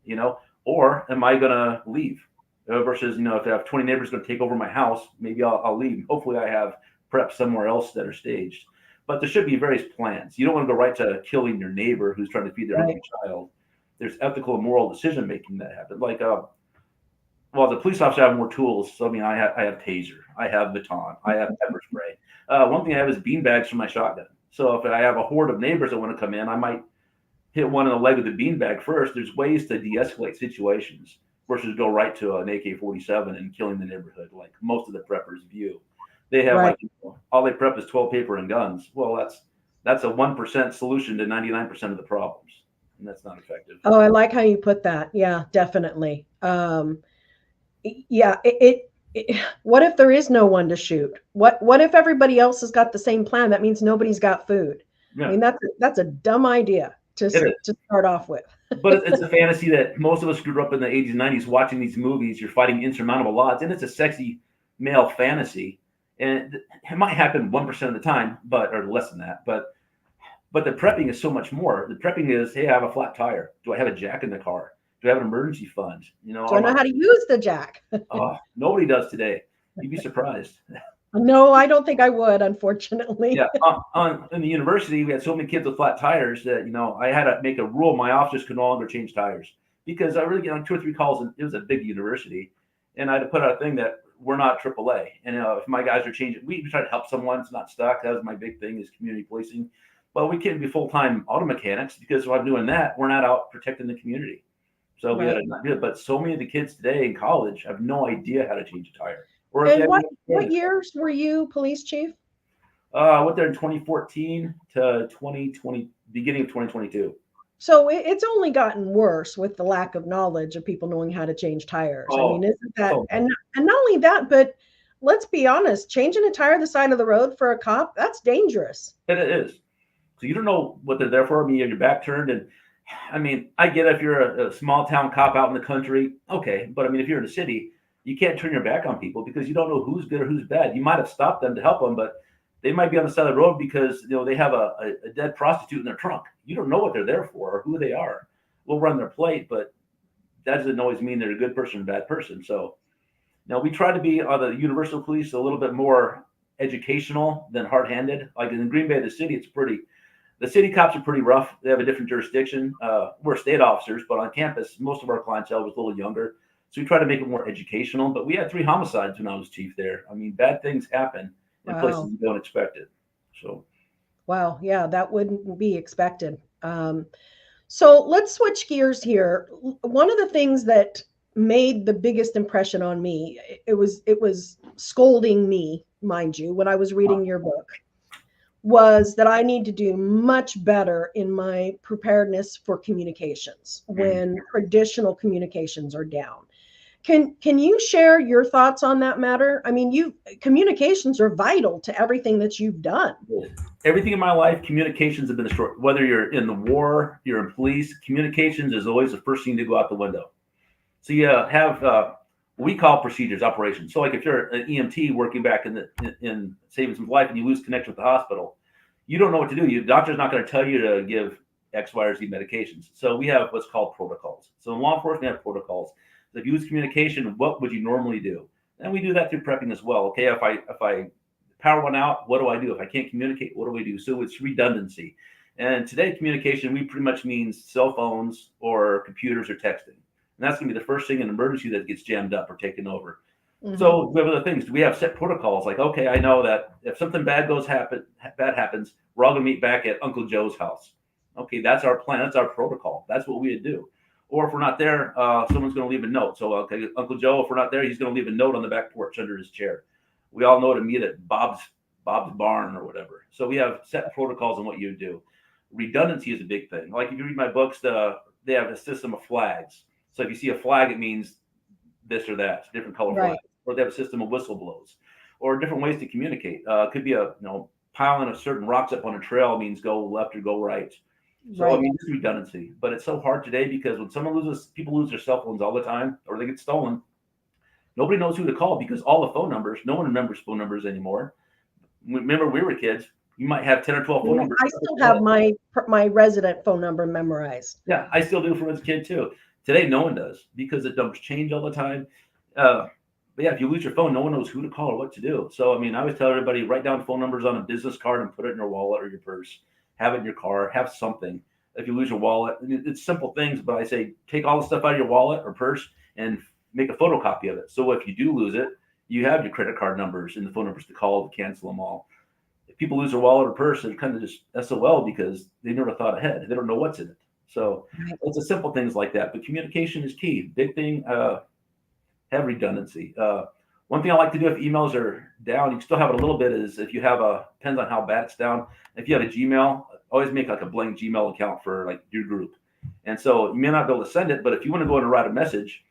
[SPEAKER 2] them, or am I going to leave? Versus, if I have 20 neighbors going to take over my house, maybe I'll leave. Hopefully I have prep somewhere else that are staged. But there should be various plans. You don't want to go right to killing your neighbor who's trying to feed their hungry child. There's ethical and moral decision making that happens. The police officer have more tools. So I have taser, I have baton, I have pepper spray. One thing I have is beanbags for my shotgun. So if I have a horde of neighbors that want to come in, I might hit one in the leg with a beanbag first. There's ways to de-escalate situations versus go right to an AK-47 and killing the neighborhood, like most of the preppers view. They have
[SPEAKER 1] Right.
[SPEAKER 2] like all they prep is toilet paper and guns. Well, that's a 1% solution to 99% of the problems, and that's not effective.
[SPEAKER 1] Oh, I like how you put that. Yeah, definitely. Yeah, what if there is no one to shoot? What if everybody else has got the same plan? That means nobody's got food. I
[SPEAKER 2] Yeah,
[SPEAKER 1] mean, that's a dumb idea
[SPEAKER 2] it is.
[SPEAKER 1] to start off with.
[SPEAKER 2] But it's a fantasy that most of us grew up in the 80s and 90s watching these movies. You're fighting insurmountable odds, and it's a sexy male fantasy. And it might happen 1% of the time, but or less than that. But the prepping is so much more. The prepping is, hey, I have a flat tire. Do I have a jack in the car? Do I have an emergency fund? You know,
[SPEAKER 1] Do I know how to use the jack?
[SPEAKER 2] nobody does today. You'd be surprised.
[SPEAKER 1] No, I don't think I would, unfortunately.
[SPEAKER 2] Yeah, in the university, we had so many kids with flat tires that I had to make a rule. My officers could no longer change tires because I really get on 2 or 3 calls, and it was a big university, and I had to put out a thing that we're not AAA. And if my guys are changing, we try to help someone that's not stuck. That was my big thing is community policing. But we can't be full-time auto mechanics because if I'm doing that, we're not out protecting the community. So we had
[SPEAKER 1] Right.
[SPEAKER 2] to not do it. But so many of the kids today in college have no idea how to change a tire, or if they
[SPEAKER 1] And
[SPEAKER 2] have
[SPEAKER 1] what years were you police chief?
[SPEAKER 2] I went there in 2014 to 2020, beginning of 2022.
[SPEAKER 1] So it's only gotten worse with the lack of knowledge of people knowing how to change tires. I mean,
[SPEAKER 2] Oh,
[SPEAKER 1] isn't that
[SPEAKER 2] so
[SPEAKER 1] and not only that, but let's be honest, changing a tire the side of the road for a cop, that's dangerous.
[SPEAKER 2] it is. So you don't know what they're there for. I mean, you have your back turned, and I mean, I get if you're a small town cop out in the country, okay. But I mean, if you're in a city, you can't turn your back on people because you don't know who's good or who's bad. You might have stopped them to help them, but they might be on the side of the road because they have a dead prostitute in their trunk. You don't know what they're there for or who they are. We'll run their plate, but that doesn't always mean they're a good person or a bad person. So now we try to be on the universal police a little bit more educational than hard-handed. Like in Green Bay, the city, the city cops are pretty rough. They have a different jurisdiction. We're state officers, but on campus, most of our clientele was a little younger. So we try to make it more educational. But we had 3 homicides when I was chief there. I mean, bad things happen in places
[SPEAKER 1] Wow.
[SPEAKER 2] you don't expect it. So
[SPEAKER 1] Wow. Yeah, that wouldn't be expected. So let's switch gears here. One of the things that made the biggest impression on me, it was scolding me, mind you, when I was reading your book, was that I need to do much better in my preparedness for communications when traditional communications are down. Can you share your thoughts on that matter? I mean, you communications are vital to everything that you've done.
[SPEAKER 2] everything in my life, communications have been destroyed. Whether you're in the war, you're in police, communications is always the first thing to go out the window. So you have what we call procedures, operations. So like if you're an EMT working back in saving some life and you lose connection with the hospital, you don't know what to do. Your doctor's not going to tell you to give X, Y, or Z medications. So we have what's called protocols. So in law enforcement, we have protocols. So if you lose communication, what would you normally do? And we do that through prepping as well. Okay, if I power went out, what do I do? If I can't communicate, what do we do? So it's redundancy. And today, communication, we pretty much means cell phones or computers or texting. And that's going to be the first thing in an emergency that gets jammed up or taken over.
[SPEAKER 1] Mm-hmm.
[SPEAKER 2] So we have other things. We have set protocols like, okay, I know that if something bad happens, we're all going to meet back at Uncle Joe's house. Okay, that's our plan. That's our protocol. That's what we would do. Or if we're not there, someone's going to leave a note. So, okay, Uncle Joe, if we're not there, he's going to leave a note on the back porch under his chair. We all know to meet at Bob's barn or whatever. So we have set protocols on what you do. Redundancy is a big thing. Like if you read my books, they have a system of flags. So if you see a flag, it means this or that, different color
[SPEAKER 1] Right.
[SPEAKER 2] flag. Or they have a system of whistle blows, or different ways to communicate. It could be piling of certain rocks up on a trail means go left or go right. So I
[SPEAKER 1] Right.
[SPEAKER 2] mean, it's redundancy, but it's so hard today because when people lose their cell phones all the time, or they get stolen. Nobody knows who to call because all the phone numbers. No one remembers phone numbers anymore. Remember, we were kids. You might have 10 or 12 phone
[SPEAKER 1] Yeah,
[SPEAKER 2] numbers.
[SPEAKER 1] I still have my resident phone number memorized.
[SPEAKER 2] Yeah, I still do from as a kid too. Today, no one does because the numbers change all the time. Uh, but yeah, if you lose your phone, no one knows who to call or what to do. So, I mean, I always tell everybody write down phone numbers on a business card and put it in your wallet or your purse. Have it in your car. Have something. If you lose your wallet, it's simple things, but I say take all the stuff out of your wallet or purse and make a photocopy of it. So if you do lose it, you have your credit card numbers and the phone numbers to call to cancel them all. If people lose their wallet or purse, they're kind of just SOL because they never thought ahead. They don't know what's in it. So
[SPEAKER 1] Right.
[SPEAKER 2] it's a simple things like that. But communication is key. Big thing. Have redundancy. One thing I like to do if emails are down, you can still have it a little bit. Is if you have depends on how bad it's down. If you have a Gmail, always make like a blank Gmail account for like your group. And so you may not be able to send it, but if you want to go in and write a message,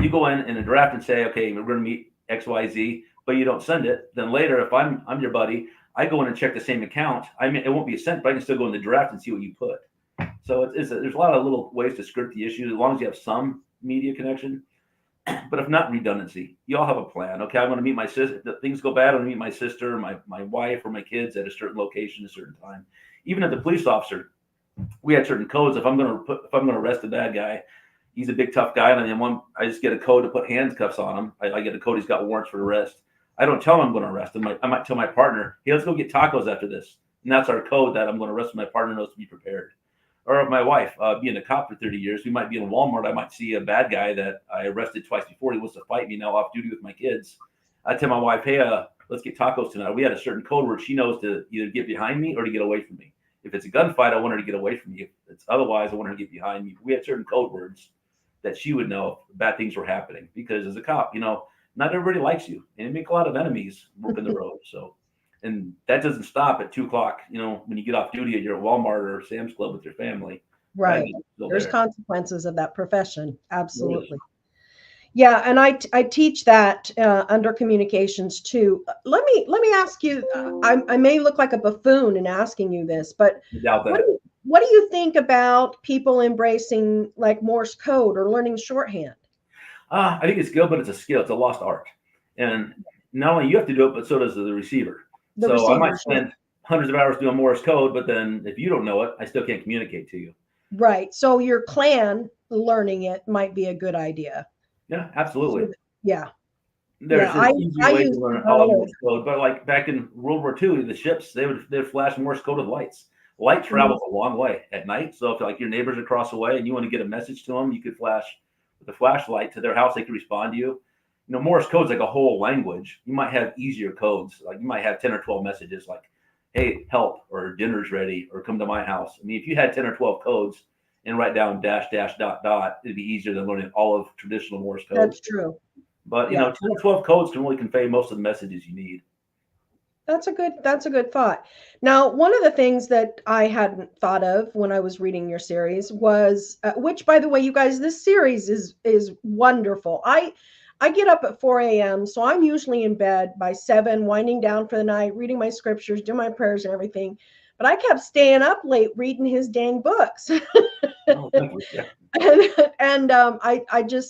[SPEAKER 2] you go in a draft and say, okay, we're going to meet X, Y, Z, but you don't send it. Then later, if I'm your buddy, I go in and check the same account. I mean, it won't be a sent, but I can still go in the draft and see what you put. So there's a lot of little ways to skirt the issue as long as you have some media connection. But if not, redundancy. You all have a plan. Okay, I'm going to meet my sister. If things go bad, I'm going to meet my sister, my wife, or my kids at a certain location, a certain time. Even as a police officer, we had certain codes. If I'm going to arrest a bad guy, he's a big tough guy, and I just get a code to put handcuffs on him. I get a code. He's got warrants for arrest. I don't tell him I'm going to arrest him. I might tell my partner, hey, let's go get tacos after this, and that's our code that I'm going to arrest. My partner knows to be prepared. Or my wife, being a cop for 30 years, we might be in Walmart. I might see a bad guy that I arrested twice before. He wants to fight me now off duty with my kids. I tell my wife, hey, let's get tacos tonight. We had a certain code where she knows to either get behind me or to get away from me. If it's a gunfight, I want her to get away from me. If it's otherwise, I want her to get behind me. We had certain code words that she would know if bad things were happening. Because as a cop, not everybody likes you, and you make a lot of enemies working the road. So, and that doesn't stop at 2 o'clock. When you get off duty, you're at Walmart or Sam's Club with your family.
[SPEAKER 1] Right. There's
[SPEAKER 2] There.
[SPEAKER 1] consequences of that profession. Absolutely. Yeah, and I teach that under communications too. Let me ask you. I may look like a buffoon in asking you this, but
[SPEAKER 2] I doubt
[SPEAKER 1] what
[SPEAKER 2] that.
[SPEAKER 1] what do you think about people embracing like Morse code or learning shorthand?
[SPEAKER 2] I think it's good, but it's a skill. It's a lost art, and not only you have to do it, but so does the receiver.
[SPEAKER 1] The
[SPEAKER 2] So I might
[SPEAKER 1] receivers, yeah.
[SPEAKER 2] spend hundreds of hours doing Morse code, but then if you don't know it, I still can't communicate to you.
[SPEAKER 1] Right. So your clan learning it might be a good idea.
[SPEAKER 2] Yeah,
[SPEAKER 1] So,
[SPEAKER 2] absolutely.
[SPEAKER 1] yeah, yeah.
[SPEAKER 2] There's easy
[SPEAKER 1] I
[SPEAKER 2] ways to
[SPEAKER 1] use
[SPEAKER 2] learn all of
[SPEAKER 1] symbolic.
[SPEAKER 2] Morse code, but like back in World War II, the ships they'd flash Morse code with lights. Light
[SPEAKER 1] Mhm.
[SPEAKER 2] travels a long way at night, so if like your neighbors across the way and you want to get a message to them, you could flash with a flashlight to their house. They could respond to you. Morse code's like a whole language. You might have easier codes, like you might have 10 or 12 messages, like "Hey, help" or "Dinner's ready" or "Come to my house." I mean, if you had 10 or 12 codes and write down dash dash dot dot, it'd be easier than learning all of traditional Morse code.
[SPEAKER 1] That's true.
[SPEAKER 2] But
[SPEAKER 1] Yeah.
[SPEAKER 2] 10 or 12 codes can really convey most of the messages you need.
[SPEAKER 1] That's a good thought. Now, one of the things that I hadn't thought of when I was reading your series was, which, by the way, you guys, this series is wonderful. I get up at 4 a.m., so I'm usually in bed by 7, winding down for the night, reading my scriptures, doing my prayers and everything. But I kept staying up late reading his dang books.
[SPEAKER 2] Oh, thank you. Yeah.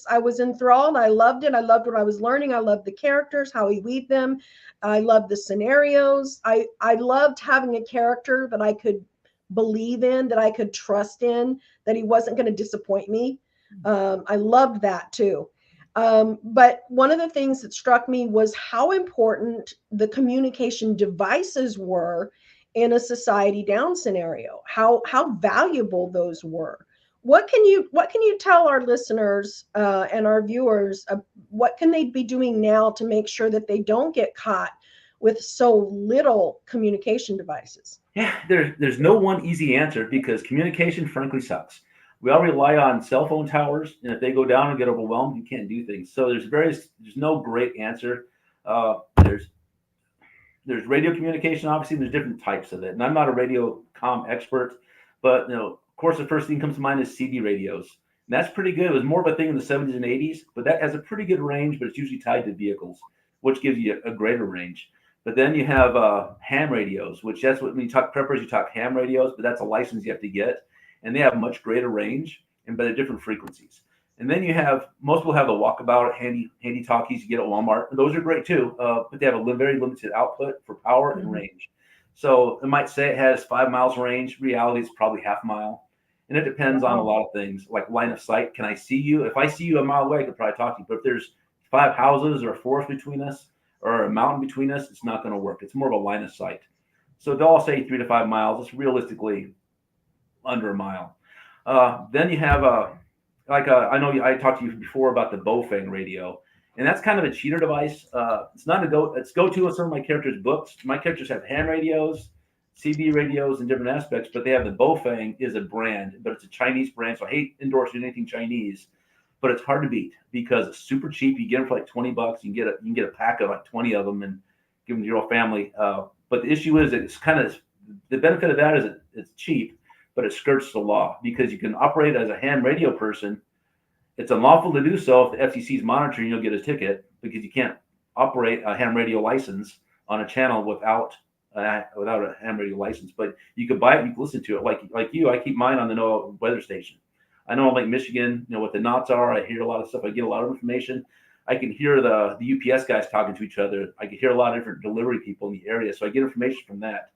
[SPEAKER 1] I was enthralled. I loved it. I loved what I was learning. I loved the characters, how he weaved them. I loved the scenarios. I loved having a character that I could believe in, that I could trust in, that he wasn't going to disappoint me. I loved that too. But one of the things that struck me was how important the communication devices were in a society down scenario. How valuable those were. What can you tell our listeners and our viewers? What can they be doing now to make sure that they don't get caught with so little communication devices?
[SPEAKER 2] Yeah, there's no one easy answer because communication frankly sucks. We all rely on cell phone towers, and if they go down and get overwhelmed, you can't do things. So there's no great answer. There's radio communication, obviously, and there's different types of it. And I'm not a radio comm expert, but of course, the first thing that comes to mind is CD radios. And that's pretty good. It was more of a thing in the 70s and 80s, but that has a pretty good range, but it's usually tied to vehicles, which gives you a greater range. But then you have ham radios, which that's what when you talk preppers, you talk ham radios, but that's a license you have to get, and they have much greater range and but at different frequencies. And then you have most people have the walkabout handy talkies you get at Walmart. And those are great too, but they have a very limited output for power and
[SPEAKER 1] Mhm.
[SPEAKER 2] range. So it might say it has 5 miles range. Reality, it's probably half a mile, and it depends on a
[SPEAKER 1] Wow.
[SPEAKER 2] lot of things like line of sight. Can I see you? If I see you a mile away, I could probably talk to you. But if there's 5 houses or a forest between us or a mountain between us, it's not going to work. It's more of a line of sight. So they'll all say 3 to 5 miles. It's realistically under a mile. Then you have I know I talked to you before about the Bofang radio, and that's kind of a cheater device. It's not a go. It's go to in some of my characters' books. My characters have ham radios, CB radios in different aspects, but they have the Bofang is a brand, but it's a Chinese brand. So I hate endorsing anything Chinese, but it's hard to beat because it's super cheap. You get them for like $20. You can get a pack of like 20 of them and give them to your whole family. But the issue is it's kind of the benefit of that is it's cheap, but it skirts the law because you can operate as a ham radio person. It's unlawful to do so if the FCC is monitoring. You'll get a ticket because you can't operate a ham radio license on a channel without a ham radio license. But you could buy it, you can listen to it. Like you, I keep mine on the NOAA weather station. I know Lake Michigan, what the knots are. I hear a lot of stuff. I get a lot of information. I can hear the UPS guys talking to each other. I can hear a lot of different delivery people in the area. So I get information from that.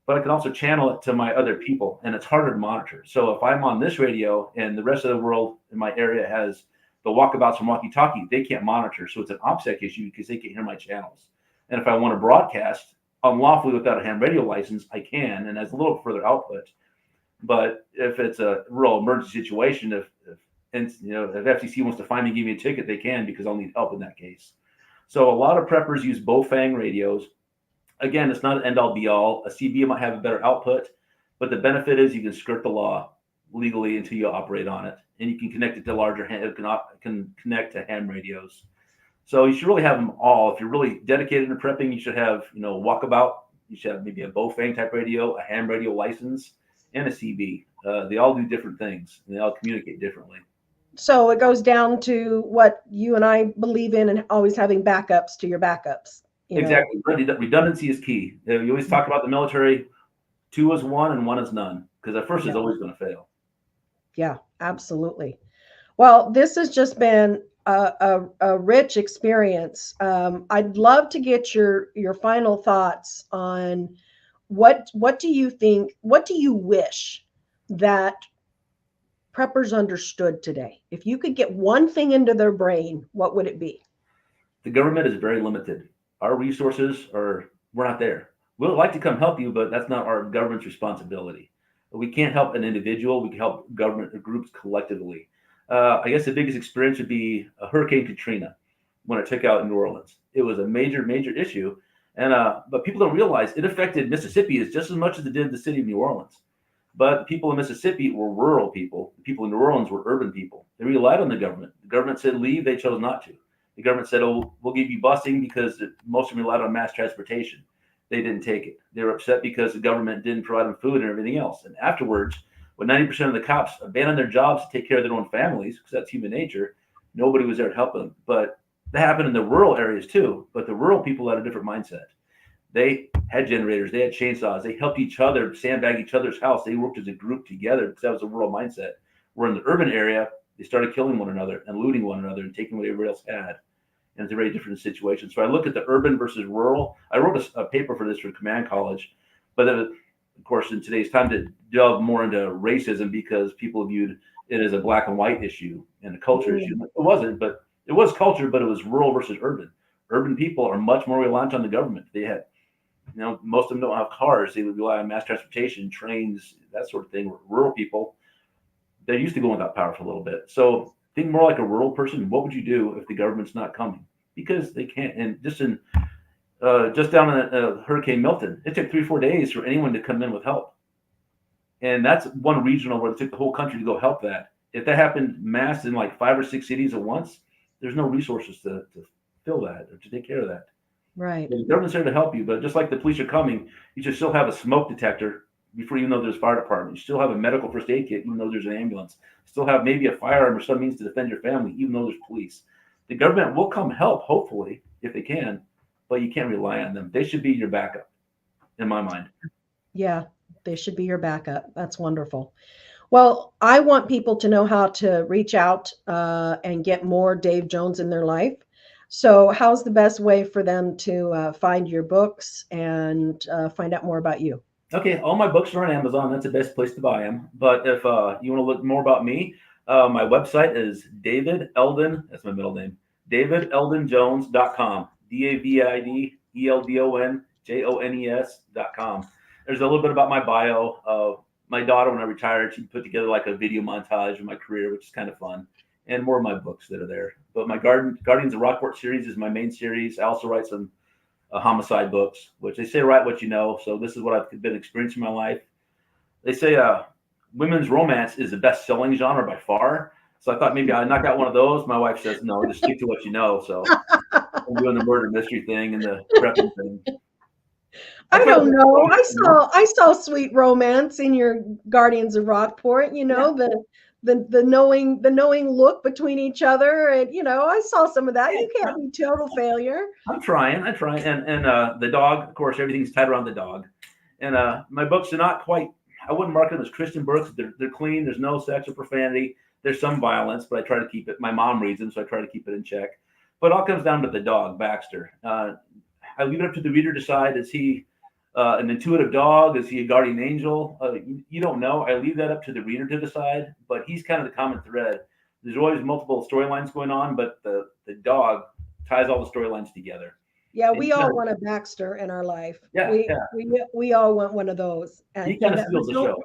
[SPEAKER 2] But I can also channel it to my other people, and it's harder to monitor. So if I'm on this radio and the rest of the world in my area has the walkabouts from walkie-talkie, they can't monitor. So it's an OPSEC issue because they can't hear my channels. And if I want to broadcast unlawfully without a ham radio license, I can, and has a little further output. But if it's a real emergency situation, if FCC wants to find me, give me a ticket, they can because I'll need help in that case. So a lot of preppers use Bofang radios. Again, it's not an end-all be-all. A CB might have a better output, but the benefit is you can skirt the law legally until you operate on it, and you can connect it to larger it can connect to ham radios. So you should really have them all. If you're really dedicated to prepping, you should have walkabout. You should have maybe a Bofang type radio, a ham radio license, and a CB. They all do different things, and they all communicate differently.
[SPEAKER 1] So it goes down to what you and I believe in, and always having backups to your backups.
[SPEAKER 2] Exactly. Redundancy is key. You always talk about the military. 2 is 1 and 1 is none, because the first is always going to fail.
[SPEAKER 1] Yeah, absolutely. Well, this has just been a rich experience. I'd love to get your final thoughts on what do you think, what do you wish that preppers understood today? If you could get one thing into their brain, what would it be?
[SPEAKER 2] The government is very limited. Our resources we're not there. We'd like to come help you, but that's not our government's responsibility. We can't help an individual. We can help government groups collectively. I guess the biggest experience would be Hurricane Katrina when it took out in New Orleans. It was a major, major issue. But people don't realize it affected Mississippi just as much as it did the city of New Orleans. But the people in Mississippi were rural people. The people in New Orleans were urban people. They relied on the government. The government said leave. They chose not to. The government said, oh, we'll give you busing because most of them relied on mass transportation. They didn't take it. They were upset because the government didn't provide them food and everything else. And afterwards, when 90% of the cops abandoned their jobs to take care of their own families, because that's human nature, nobody was there to help them. But that happened in the rural areas too. But the rural people had a different mindset. They had generators. They had chainsaws. They helped each other sandbag each other's house. They worked as a group together because that was a rural mindset. Where in the urban area, they started killing one another and looting one another and taking what everybody else had. And it's a very different situation. So I look at the urban versus rural. I wrote a paper for this for Command College, but of course, in today's time to delve more into racism because people viewed it as a black and white issue and a culture issue. It wasn't, but it was culture, but it was rural versus urban. Urban people are much more reliant on the government. They had, most of them don't have cars. They would rely on mass transportation, trains, that sort of thing. Rural people, they're used to going without power for a little bit. So think more like a rural person. What would you do if the government's not coming? Because they can't. And just down in Hurricane Milton, it took 3-4 days for anyone to come in with help. And that's one regional where it took the whole country to go help that. If that happened mass in like 5 or 6 cities at once, there's no resources to fill that or to take care of that.
[SPEAKER 1] Right.
[SPEAKER 2] The government's there to help you, but just like the police are coming, you should still have a smoke detector before you know there's fire department. You still have a medical first aid kit, even though there's an ambulance. Still have maybe a firearm or some means to defend your family, even though there's police. The government will come help, hopefully, if they can, but you can't rely on them. They should be your backup, in my mind.
[SPEAKER 1] Yeah, they should be your backup. That's wonderful. Well, I want people to know how to reach out and get more Dave Jones in their life. So, how's the best way for them to find your books and find out more about you?
[SPEAKER 2] Okay, all my books are on Amazon. That's the best place to buy them. But if you want to look more about me, my website is David Eldon. That's my middle name. DavidEldonJones.com. DavidEldonJones.com. There's a little bit about my bio. My daughter, when I retired, she put together like a video montage of my career, which is kind of fun, and more of my books that are there. But my Guardians of Rockport series is my main series. I also write some homicide books, which they say write what you know. So this is what I've been experiencing in my life. They say women's romance is the best selling genre by far. So I thought maybe I'd knock out one of those. My wife says, no, just stick to what you know. So I'm doing the murder mystery thing and the prepping thing.
[SPEAKER 1] I
[SPEAKER 2] Try to
[SPEAKER 1] don't
[SPEAKER 2] pick
[SPEAKER 1] know.
[SPEAKER 2] romance, you know?
[SPEAKER 1] I saw sweet romance in your Guardians of Rockport,
[SPEAKER 2] Yeah,
[SPEAKER 1] the knowing look between each other, and I saw some of that.
[SPEAKER 2] yeah.
[SPEAKER 1] You can't be total failure.
[SPEAKER 2] I'm trying. I try. And the dog, of course, everything's tied around the dog. And my books are not quite. I wouldn't mark them as Christian books. They're clean. There's no sex or profanity. There's some violence, but I try to keep it. My mom reads them, so I try to keep it in check. But it all comes down to the dog, Baxter. I leave it up to the reader to decide: is he an intuitive dog? Is he a guardian angel? You don't know. I leave that up to the reader to decide. But he's kind of the common thread. There's always multiple storylines going on, but the dog ties all the storylines together.
[SPEAKER 1] Yeah,
[SPEAKER 2] And
[SPEAKER 1] we all want a Baxter in our life.
[SPEAKER 2] yeah,
[SPEAKER 1] We
[SPEAKER 2] yeah,
[SPEAKER 1] we all want one of those,
[SPEAKER 2] he
[SPEAKER 1] and
[SPEAKER 2] kind of
[SPEAKER 1] that
[SPEAKER 2] steals the
[SPEAKER 1] don't
[SPEAKER 2] show.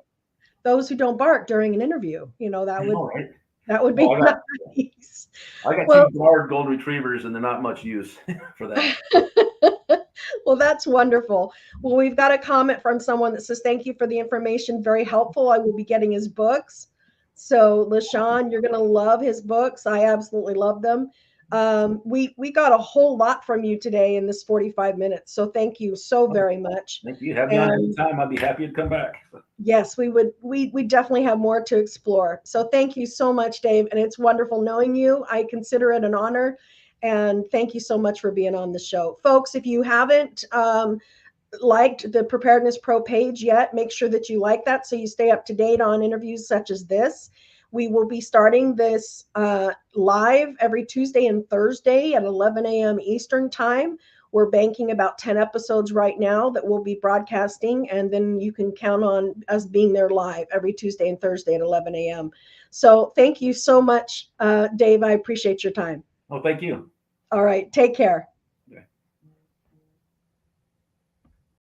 [SPEAKER 1] those who don't bark during an interview.
[SPEAKER 2] I know, right?
[SPEAKER 1] That would
[SPEAKER 2] Well,
[SPEAKER 1] be nice.
[SPEAKER 2] I got
[SPEAKER 1] Well,
[SPEAKER 2] two guard golden retrievers, and they're not much use for that.
[SPEAKER 1] well, that's wonderful. Well, we've got a comment from someone that says, "Thank you for the information. Very helpful. I will be getting his books." So, LaShawn, you're going to love his books. I absolutely love them. We got a whole lot from you today in this 45 minutes. So, thank you so very much.
[SPEAKER 2] Thank you. Have me on
[SPEAKER 1] And
[SPEAKER 2] anytime. I'd be happy to come back.
[SPEAKER 1] yes, we would. We definitely have more to explore. So, thank you so much, Dave. And it's wonderful knowing you. I consider it an honor. And thank you so much for being on the show. Folks, if you haven't liked the Preparedness Pro page yet, make sure that you like that so you stay up to date on interviews such as this. We will be starting this live every Tuesday and Thursday at 11 a.m. Eastern Time. We're banking about 10 episodes right now that we'll be broadcasting, and then you can count on us being there live every Tuesday and Thursday at 11 a.m. So thank you so much, Dave. I appreciate your time.
[SPEAKER 2] Oh, thank you.
[SPEAKER 1] All right. Take care.